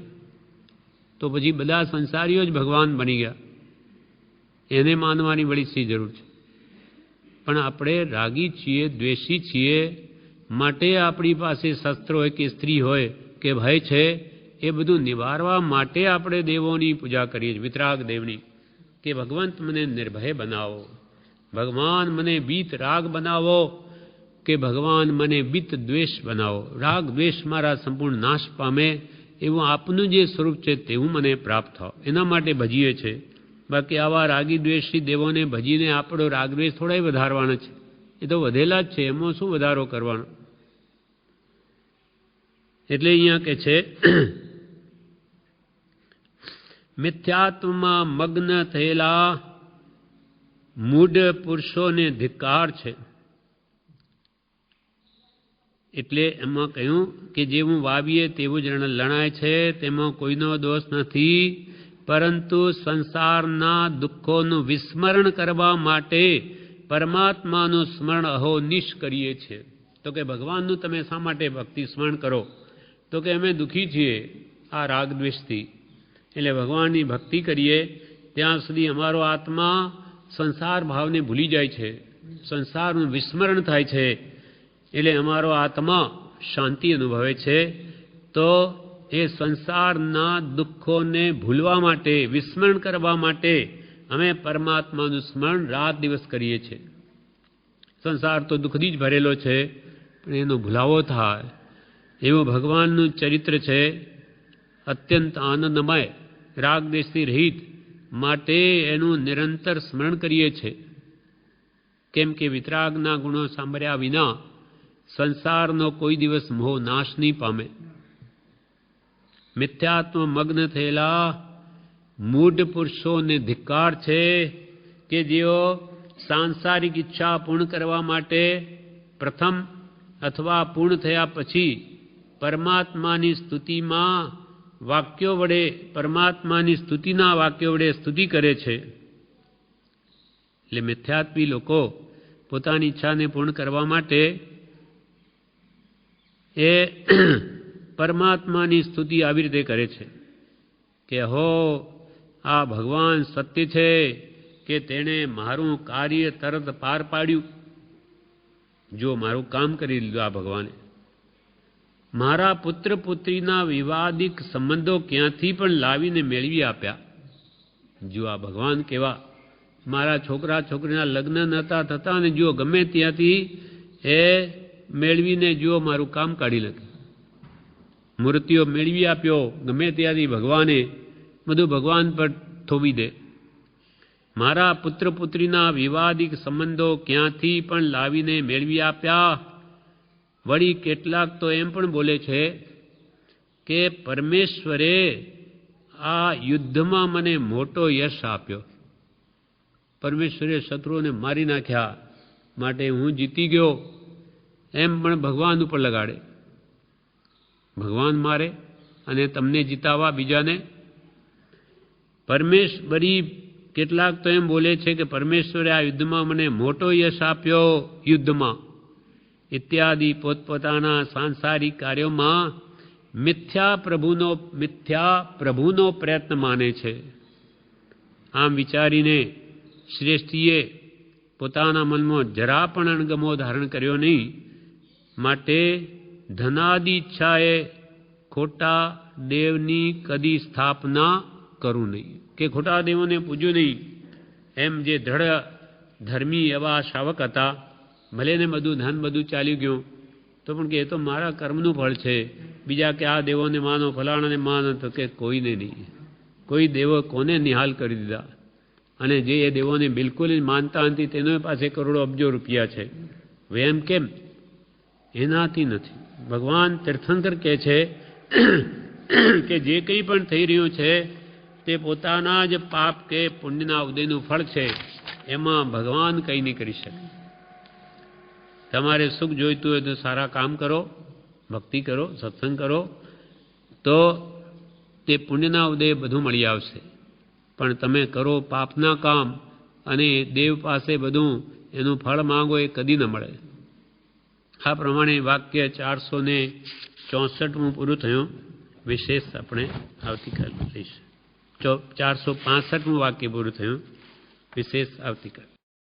તો પછી બધા સંસારીઓ જ ભગવાન બની ગયા, એને માનવાની વળી શી જરૂર છે? પણ આપણે રાગી છીએ, દ્વેષી છીએ, માટે આપણી પાસે શસ્ત્ર હોય કે સ્ત્રી હોય કે ભય છે, એ બધું નિવારવા માટે આપણે દેવોની પૂજા કરીએ છીએ, વિતરાગ દેવની, કે ભગવંત મને નિર્ભય બનાવો, ભગવાન મને બીત રાગ બનાવો, કે ભગવાન મને બીત દ્વેષ બનાવો. રાગ દ્વેષ મારા સંપૂર્ણ નાશ પામે એવું આપનું જે સ્વરૂપ છે તેવું મને પ્રાપ્ત થાવ, એના માટે ભજીએ છે. બાકી આવા રાગી દ્વેષી દેવોને ભજીને આપણો રાગ દ્વેષ થોડાય વધારવાનો છે? એ તો વધેલા જ છે, એમાં શું વધારો કરવાનો? એટલે અહીંયા કે છે મિથ્યાત્વમાં મગ્ન થયેલા મૂઢ પુરુષોને ધિક્કાર છે. એટલે એમાં કહ્યું કે જેવું વાવીએ તેવું જ લણાય છે, તેમાં કોઈનો દોષ નથી. પરંતુ સંસારના દુઃખોનું વિસ્મરણ કરવા માટે પરમાત્માનું સ્મરણ અહોનિશ કરીએ છીએ. તો કે ભગવાનનું તમે શા માટે ભક્તિ સ્મરણ કરો? તો કે અમે દુઃખી છીએ આ રાગ દ્વેષથી, એટલે ભગવાનની ભક્તિ કરીએ ત્યાં સુધી અમારો આત્મા સંસાર ભાવને ભૂલી જાય છે, સંસારનું વિસ્મરણ થાય છે, એટલે અમારો આત્મા શાંતિ અનુભવે છે. તો એ સંસારના દુઃખોને ભૂલવા માટે, વિસ્મરણ કરવા માટે અમે પરમાત્માનું સ્મરણ રાત દિવસ કરીએ છીએ. સંસાર તો દુઃખથી જ ભરેલો છે, પણ એનો ભૂલાવો થાય એવું ભગવાનનું ચરિત્ર છે. અત્યંત આનંદમય, રાગ દેશથી રહિત, માટે એનું નિરંતર સ્મરણ કરીએ છીએ. કેમ કે વિતરાગના ગુણો સાંભળ્યા વિના સંસારનો કોઈ દિવસ મોહ નાશ નહીં પામે. મિથ્યાત્મ મગ્ન થયેલા મૂઢ પુરુષોને ધિક્કાર છે કે જેઓ સાંસારિક ઈચ્છા પૂર્ણ કરવા માટે પ્રથમ અથવા પૂર્ણ થયા પછી પરમાત્માની સ્તુતિમાં વાક્યો વડે, પરમાત્માની સ્તુતિના વાક્યો વડે સ્તુતિ કરે છે. એટલે મિથ્યાત્વી લોકો પોતાની ઈચ્છાને પૂર્ણ કરવા માટે એ પરમાત્માની સ્તુતિ આવી રીતે કરે છે કે હો આ ભગવાન સત્ય છે કે તેણે મારું કાર્ય તરત પાર પાડ્યું. જો મારું કામ કરી લીધું આ ભગવાને. મારા પુત્ર પુત્રીના વિવાદિક સંબંધો ક્યાંથી પણ લાવીને મેળવી આપ્યા. જો આ ભગવાન કેવા. મારા છોકરા છોકરીના લગ્ન નહોતા થતા અને જો ગમે ત્યાંથી એ મેળવીને જો મારું કામ કાઢી નાખ્યું. મૂર્તિઓ મેળવી આપ્યો ગમે ત્યાંથી ભગવાને, બધું ભગવાન પર થોવી દે. મારા પુત્ર પુત્રીના વિવાદિક સંબંધો ક્યાંથી પણ લાવીને મેળવી આપ્યા. વળી કેટલાક તો એમ પણ બોલે છે કે પરમેશ્વરે આ યુદ્ધમાં મને મોટો યશ આપ્યો. પરમેશ્વરે શત્રુઓને મારી નાખ્યા માટે હું જીતી ગયો, એમ પણ ભગવાન ઉપર લગાડે. ભગવાન મારે અને તમને જીતાવા બીજાને. પરમેશ્વરી કેટલાક તો એમ બોલે છે કે પરમેશ્વરે આ યુદ્ધમાં મને મોટો યશ આપ્યો યુદ્ધમાં ઇત્યાદિ પોતપોતાના સાંસારિક કાર્યોમાં મિથ્યા પ્રભુનો પ્રયત્ન માને છે. આમ વિચારીને શ્રેષ્ઠીએ પોતાના મનમાં જરા પણ અણગમો ધારણ કર્યો નહીં. માટે ધનાદિ ઈચ્છાએ ખોટા દેવની કદી સ્થાપના કરું નહીં, કે ખોટા દેવોને પૂજ્યું નહીં. એમ જે દ્રઢ ધર્મી એવા શાવક હતા, ભલે ને બધું ધન બધું ચાલી ગયું તો પણ કે એ તો મારા કર્મનું ફળ છે. બીજા કે આ દેવોને માનો, ફલાણાને માનો, તો કે કોઈને નહીં. કોઈ દેવો કોને નિહાલ કરી દીધા. અને જે એ દેવોને બિલકુલ માનતા નથી તેનો પાસે કરોડો અબજો રૂપિયા છે. એમ કેમ? એનાથી નથી. ભગવાન તીર્થંકર કહે છે કે જે કંઈ પણ થઈ રહ્યું છે તે પોતાના જ પાપ કે પુણ્યના ઉદયનું ફળ છે. એમાં ભગવાન કંઈ નહીં કરી શકે. તમારે સુખ જોઈતું હોય તો સારા કામ કરો, ભક્તિ કરો, સત્સંગ કરો, તો તે પુણ્યના ઉદય બધું મળી આવશે. પણ તમે કરો પાપના કામ અને દેવ પાસે બધું એનું ફળ માંગો, એ કદી ન મળે. આ પ્રમાણે વાક્ય 464 પૂરું થયું. વિશેષ આપણે આવતીકાલે લઈશું. 465 વાક્ય પૂરું થયું. વિશેષ આવતીકાલે.